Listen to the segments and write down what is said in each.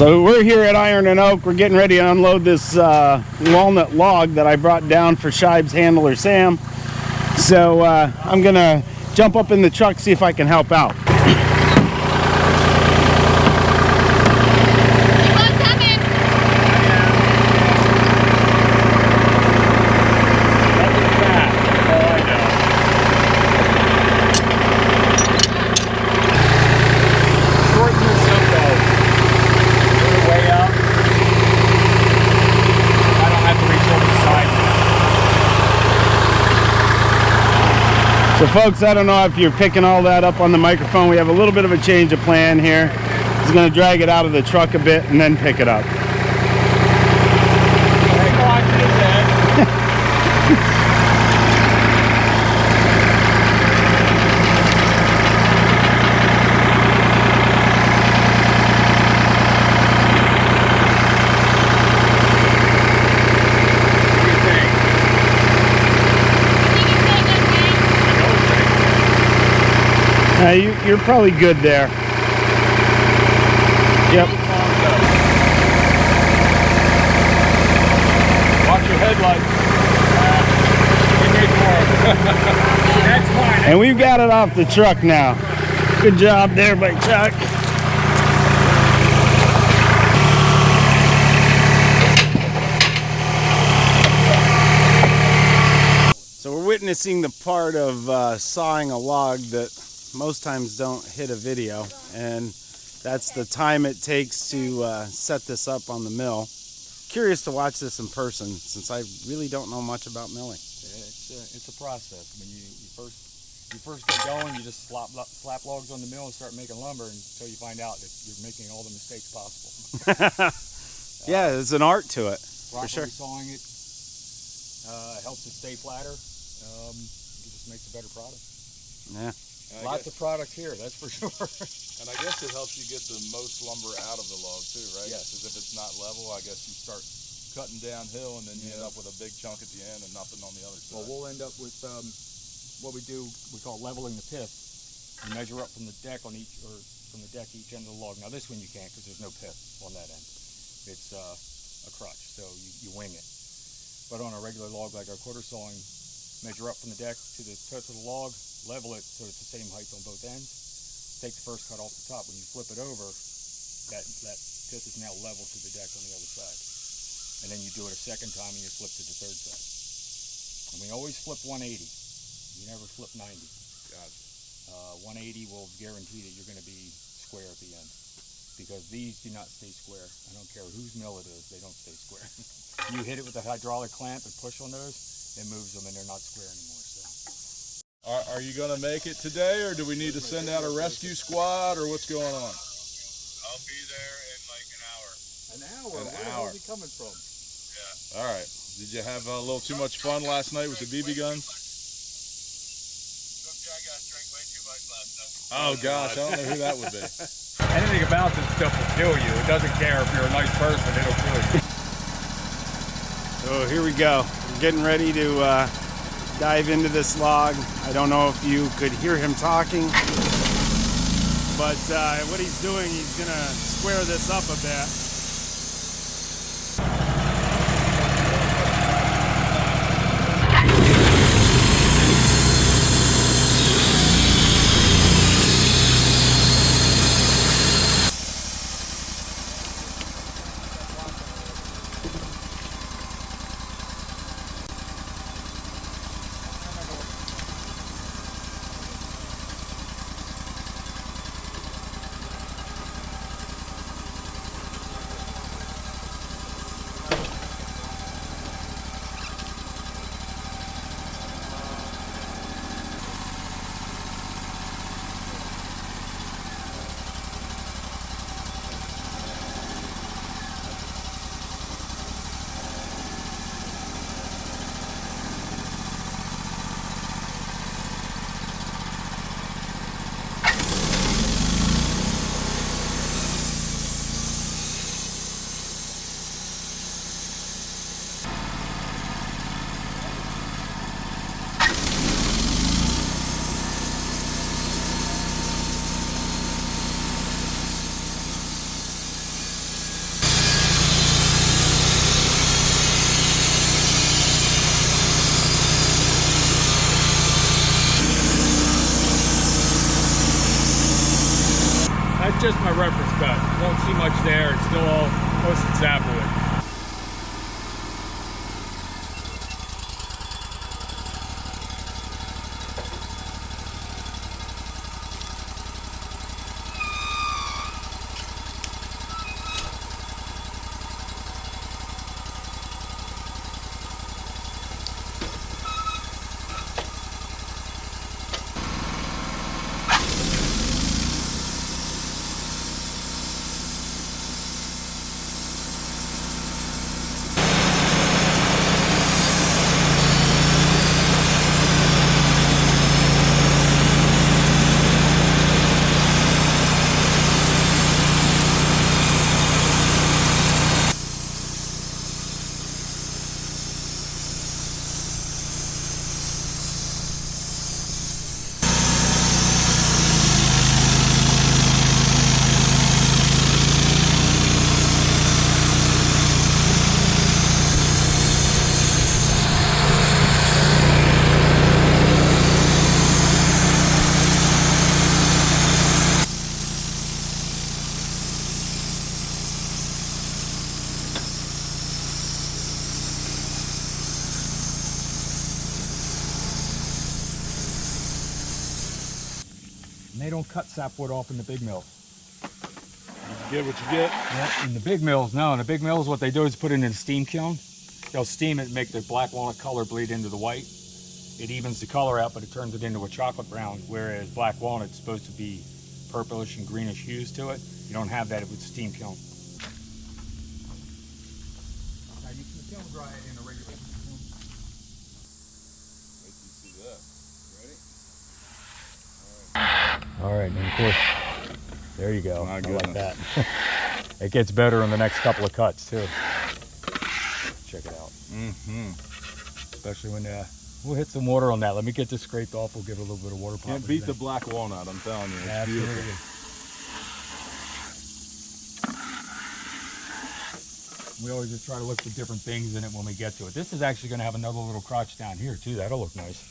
So we're here at Iron and Oak. We're getting ready to unload this walnut log that I brought down for Scheib's handler Sam. So I'm gonna jump up in the truck, see if I can help out. So folks, I don't know if you're picking all that up on the microphone. We have a little bit of a change of plan here. He's going to drag it out of the truck a bit and then pick it up. You're probably good there. Yep. Watch your headlights. We need more. That's fine. And we've got it off the truck now. Good job there by Chuck. So we're witnessing the part of sawing a log that most times don't hit a video, and that's the time it takes to set this up on the mill. Curious to watch this in person since I really don't know much about milling. Yeah, it's a process. When you first get going, you just slap logs on the mill and start making lumber until you find out that you're making all the mistakes possible. Yeah, there's an art to it, for sure. Sawing it helps it stay flatter. It just makes a better product. Yeah. Lots of product here, that's for sure. And I guess it helps you get the most lumber out of the log too, right? Yes. Because if it's not level, I guess you start cutting downhill and then you end up with a big chunk at the end and nothing on the other side. Well, we'll end up with what we do, we call leveling the pith. You measure up from the deck on each, or from the deck each end of the log. Now this one you can't because there's no pith on that end. It's a crutch, so you wing it. But on a regular log like our quarter sawing, measure up from the deck to the pith of the log, level it so it's the same height on both ends. Take the first cut off the top. When you flip it over, that pith is now level to the deck on the other side. And then you do it a second time and you flip to the third side. And we always flip 180. You never flip 90. Gotcha. 180 will guarantee that you're going to be square at the end. Because these do not stay square. I don't care whose mill it is, they don't stay square. You hit it with a hydraulic clamp and push on those, it moves them and they're not square anymore. Are you going to make it today, or do we need to send out a rescue squad, or what's going on? I'll be there in like an hour. An hour? Where is he coming from? Yeah. All right. Did you have a little too much fun last night with the BB guns? Some guy got drank way too much last night. Oh gosh, I don't know who that would be. Anything about this stuff will kill you. It doesn't care if you're a nice person, it'll kill you. So here we go. We're getting ready to dive into this log. I don't know if you could hear him talking, but what he's doing, he's gonna square this up a bit. just my reference cut. You won't see much there. It's still all posted sapwood. And they don't cut sapwood off in the big mills. You get what you get. Yeah, in the big mills, no. In the big mills, what they do is put it in a steam kiln. They'll steam it and make the black walnut color bleed into the white. It evens the color out, but it turns it into a chocolate brown, whereas black walnut's supposed to be purplish and greenish hues to it. You don't have that with steam kiln. Now you can kiln dry it in a regular kiln. Wait till you see that. Ready? All right, and of course, there you go. My I goodness. like that. It gets better in the next couple of cuts too. Check it out. Mm-hmm. Especially when we'll hit some water on that. Let me get this scraped off. We'll give it a little bit of water pop. Can't beat the black walnut, I'm telling you. It's Absolutely. beautiful. We always just try to look for different things in it when we get to it. This is actually going to have another little crotch down here too. That'll look nice.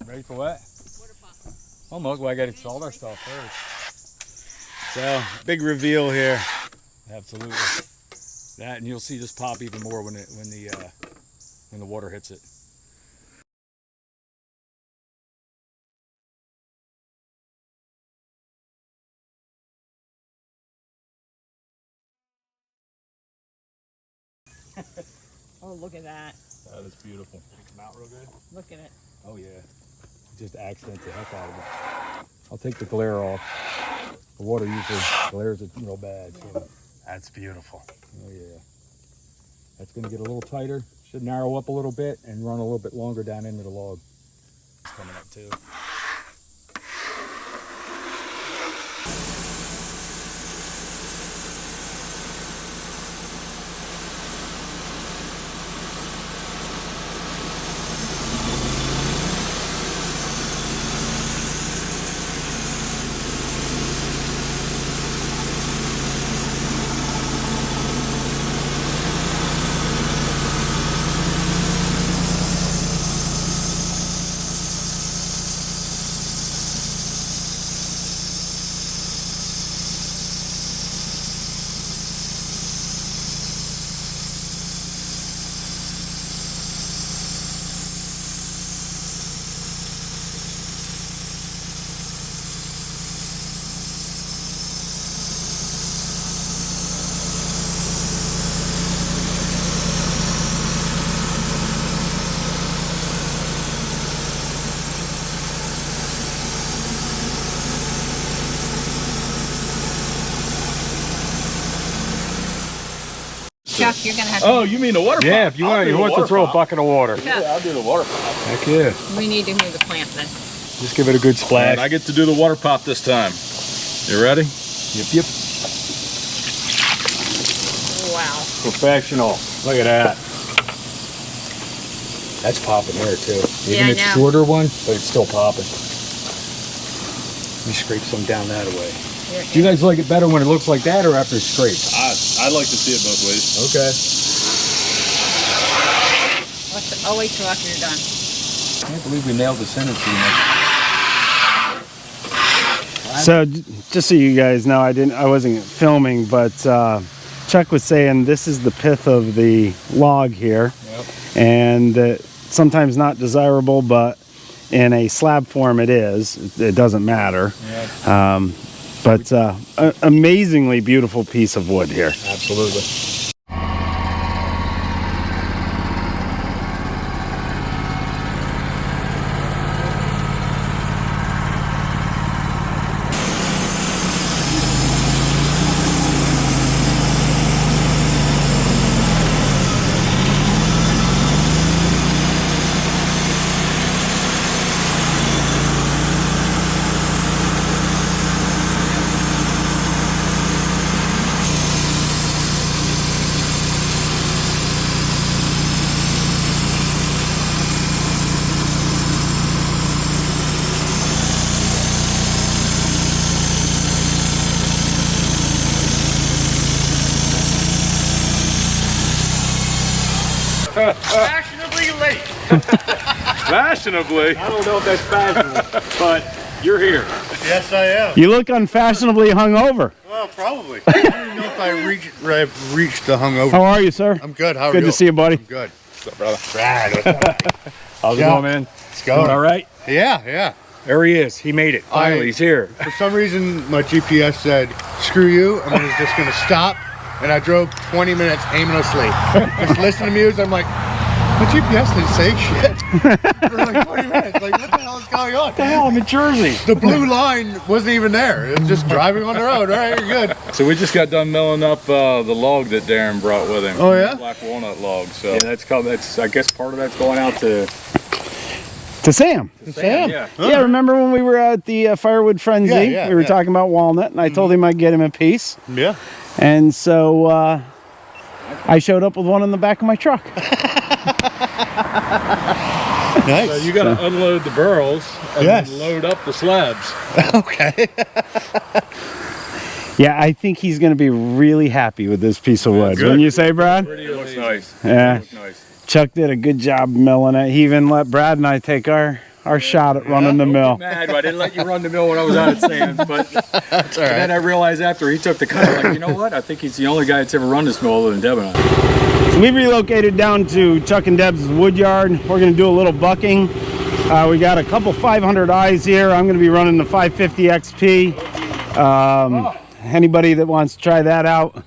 Ready for what? Water pop. Almost. Well, I got to install our stuff first. So, big reveal here. Absolutely. That, and you'll see this pop even more when the water hits it. Oh, look at that. That is beautiful. Come out real good. Look at it. Oh yeah. Just accents the heck out of it. I'll take the glare off. The water usually glares it real bad. So. That's beautiful. Oh yeah. That's going to get a little tighter. Should narrow up a little bit and run a little bit longer down into the log. It's coming up too. Chuck, you're gonna have to. Oh, you mean the water pop? Yeah, if you I'll want, do you the want to water throw a pop. bucket of water. Yeah, I'll do the water pop. Heck yeah. We need to move the plant then. Just give it a good splash. And I get to do the water pop this time. You ready? Yep, yep. Wow. Professional. Look at that. That's popping there too. Yeah, Even I it's know. shorter one, but it's still popping. Let me scrape some down that way. Do you guys like it better when it looks like that or after it's scraped? I like to see it both ways. Okay. I'll wait till after you're done. I can't believe we nailed the center too much. So just so you guys know, I wasn't filming, but Chuck was saying this is the pith of the log here. Yep. And sometimes not desirable, but in a slab form it is. It doesn't matter. Yeah. But amazingly beautiful piece of wood here. Absolutely. Fashionably late. Fashionably? I don't know if that's fashionable, but you're here. Yes, I am. You look unfashionably hungover. Well, probably. I don't even know if I reached the hungover. How are you, sir? I'm good. How are Good you? to see you, buddy. I'm good. What's up, brother? How's it Yeah. going, man? It's going. All right? Yeah, yeah. There he is. He made it. Finally, he's here. For some reason, my GPS said, screw you. I'm just going to stop. And I drove 20 minutes aimlessly. Just listening to music. I'm like, my GPS didn't say shit. For like 20 minutes. Like, what the hell is going on? What the hell? I'm in Jersey. The blue line wasn't even there. It was just driving on the road. All right, you're good. So we just got done milling up the log that Darren brought with him. Oh, yeah? Black walnut log. So Yeah, that's I guess part of that's going out to To Sam. Sam. Yeah. Yeah, remember when we were at the Firewood Frenzy? Yeah, yeah, we were yeah. talking about walnut, and I told him I'd get him a piece. Yeah. And so I showed up with one in the back of my truck. Nice. So you got to unload the barrels and Yes. then load up the slabs. Okay. Yeah, I think he's going to be really happy with this piece of wood. good. Wouldn't you say, Brad? It looks nice. Yeah. Looks nice. Chuck did a good job milling it. He even let Brad and I take our shot at running the mill. Mad, I didn't let you run the mill when I was out at Sam's, but That's all right. then I realized after he took the cut, I'm like, you know what? I think he's the only guy that's ever run this mill other than Deb and I. So we've relocated down to Chuck and Deb's wood yard. We're going to do a little bucking. We got a couple 500 eyes here. I'm going to be running the 550 XP. Anybody that wants to try that out,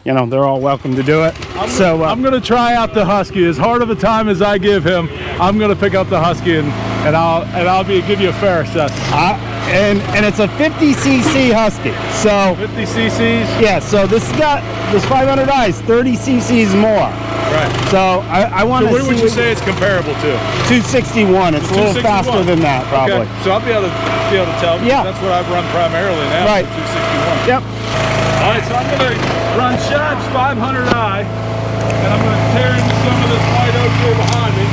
you know, they're all welcome to do it. I'm going to try out the Husky. As hard of a time as I give him, I'm going to pick up the Husky and I'll give you a fair assessment. And it's a 50cc Husky. So 50 cc's. yeah, so this 500 eyes, 30 cc's more. Right. So I want So to what see would you say it's comparable to? 261. It's a little 261. faster than that, probably. Okay. So I'll be able to tell. Yeah. That's what I've run primarily now. Right. 261. Yep. All right. So I'm going to run shots 500 eye, and I'm going to tear into some of this white oak here behind me.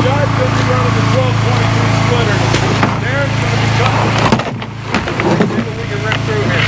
Scott's going to be running the 1223 splitter. Darren's going to be cutting. Let's see what we can rip through here.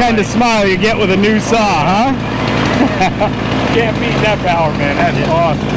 kind of smile you get with a new saw, huh? Can't beat that power, man. That's awesome.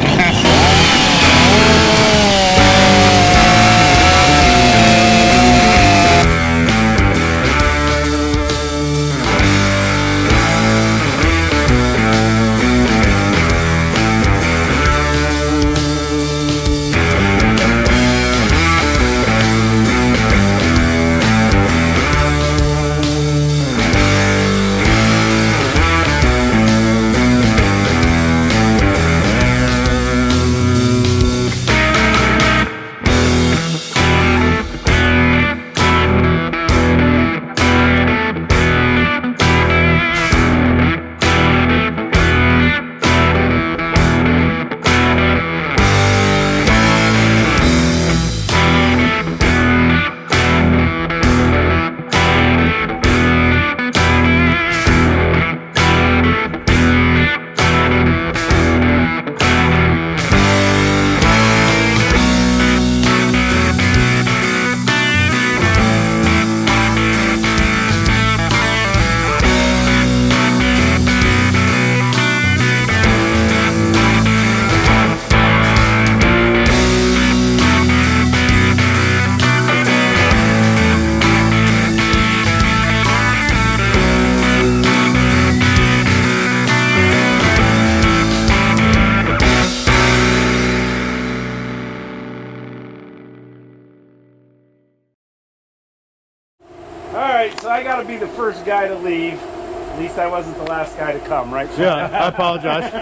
Alright, so I gotta be the first guy to leave. At least I wasn't the last guy to come, right? Sean? Yeah, I apologize.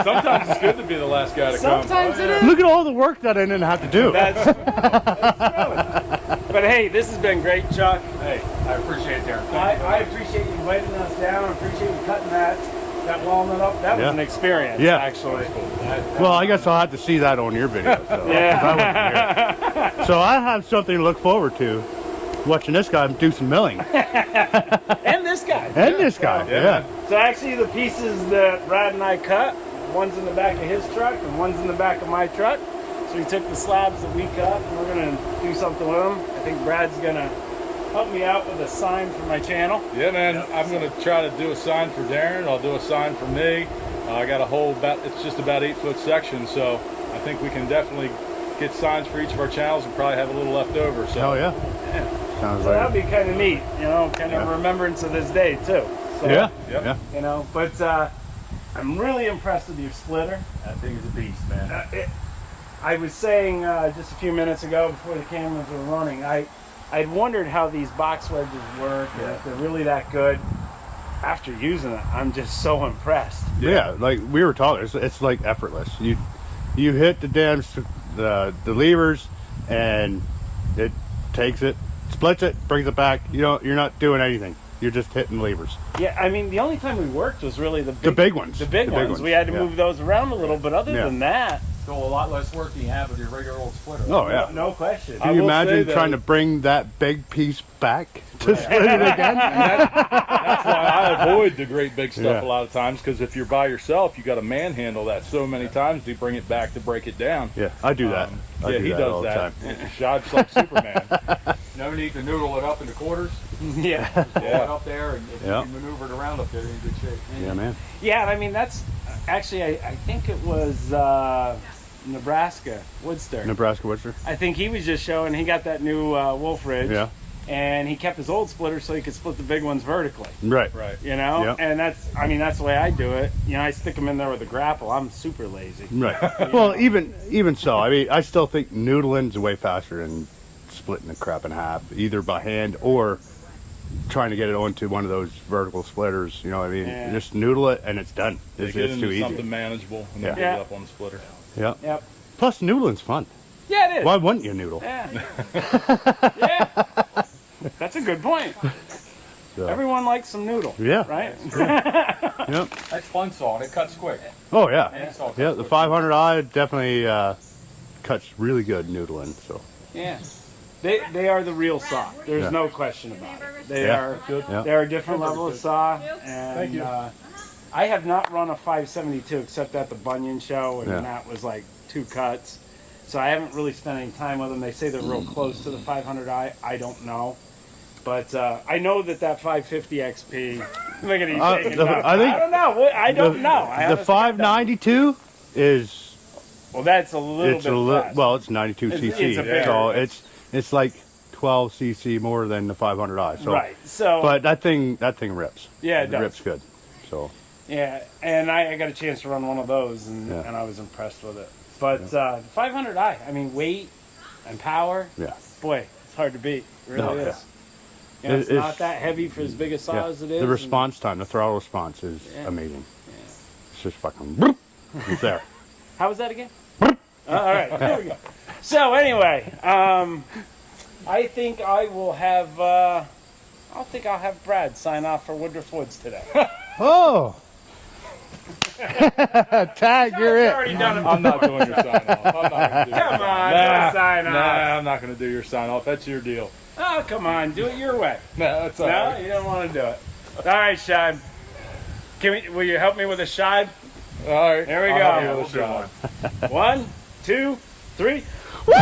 Sometimes it's good to be the last guy to come. Sometimes it is. Look at all the work that I didn't have to do. That's but hey, this has been great, Chuck. Hey, I appreciate it, Darren. I appreciate you inviting us down. I appreciate you cutting that walnut up. That was Yeah. an experience, Yeah. actually. Well, I guess I'll have to see that on your video. So, Yeah. 'cause I wasn't here. So I have something to look forward to. Watching this guy do some milling. And this guy. And this guy, yeah. So actually the pieces that Brad and I cut, one's in the back of his truck and one's in the back of my truck. So we took the slabs that we cut and we're gonna do something with them. I think Brad's gonna help me out with a sign for my channel. Yeah, man. I'm going to try to do a sign for Darren. I'll do a sign for me. I got a whole it's just about 8-foot section, so I think we can definitely get signs for each of our channels and probably have a little left over. So. Hell yeah. Sounds So like that'd be kind of neat, you know, kind of remembrance of this day too. So, yeah. Yep. Yeah. You know, but I'm really impressed with your splitter. That thing is a beast, man. I was saying just a few minutes ago before the cameras were running, I'd wondered how these box wedges work and if they're really that good. After using it, I'm just so impressed. Yeah, like we were talking, it's like effortless. You hit the damn the levers, and it takes it, splits it, brings it back. You're not doing anything. You're just hitting levers. Yeah, I mean the only time we worked was really the big ones. The big ones. We had to move those around a little, but other than that, Still a lot less work than you have with your regular old splitter. Oh yeah. no question. Can you imagine trying to bring that big piece back to split it again? That's why I avoid the great big stuff Yeah. a lot of times, because if you're by yourself, you got to manhandle that so many times to bring it back to break it down. Yeah, I do that. I do he that does all the time. Scheib's like Superman. No need to noodle it up into quarters. Yeah. Pull it up there, and if Yeah. you can maneuver it around up there, you're in good shape. Yeah, man. Yeah, I mean that's actually I think it was Nebraska Woodster. Nebraska Woodster. I think he was just showing he got that new Wolf Ridge. Yeah. And he kept his old splitter so he could split the big ones vertically. Right. Right. You know, Yeah. and that's the way I do it. You know, I stick them in there with a grapple. I'm super lazy. Right. Well, even so, I mean, I still think noodling's way faster than splitting the crap in half, either by hand or trying to get it onto one of those vertical splitters. You know what I mean? Yeah. Just noodle it and it's done. It's Get too into easy. something manageable and then Yeah. get it up on the splitter. Yeah. Yep. Plus, noodling's fun. Yeah, it is. Why wouldn't you noodle? Yeah. Yeah. That's a good point. So, Everyone likes some noodle. Yeah. Right? Yep. That's fun saw, and it cuts quick. Oh yeah. Handsaw cuts Yeah. The quick. 500i definitely cuts really good noodling. So. Yeah. They are the real saw. There's Yeah. no question about it. They Yeah. are Good. Yeah. They're a different level of saw. And Thank you. I have not run a 572 except at the Bunyan show, and Yeah. that was like 2 cuts. So I haven't really spent any time with them. They say they're real close to the 500i. I don't know. But I know that 550 XP. Look at him shaking. I think I don't know. I don't know. The 592 is. Well, that's a little bit fast. Well, it's 92 cc, it's a bigger- so it's like 12 cc more than the 500i. So, right. So, but that thing rips. Yeah, it does. Rips good. So. Yeah, and I got a chance to run one of those, and I was impressed with it. But the 500i, I mean, weight and power. Yeah. Boy, it's hard to beat. It really is. You know, it's not that heavy for as big a saw as it is. The response time, the throttle response is amazing. Yeah. It's just fucking. It's there. How was that again? All right, there we go. So anyway, I think I'll have Brad sign off for Woodruff Woods today. Oh. Tag, you're it. Already done it. I'm not doing your sign off. I'm not gonna do Come on, do a sign off. Nah, I'm not going to do your sign off. That's your deal. Oh, come on, do it your way. Nah, that's all No, right. you don't want to do it. All right, Scheib. Will you help me with a Scheib? All right. There we I'll go. help you with a shot. 1, 2, 3. Woo!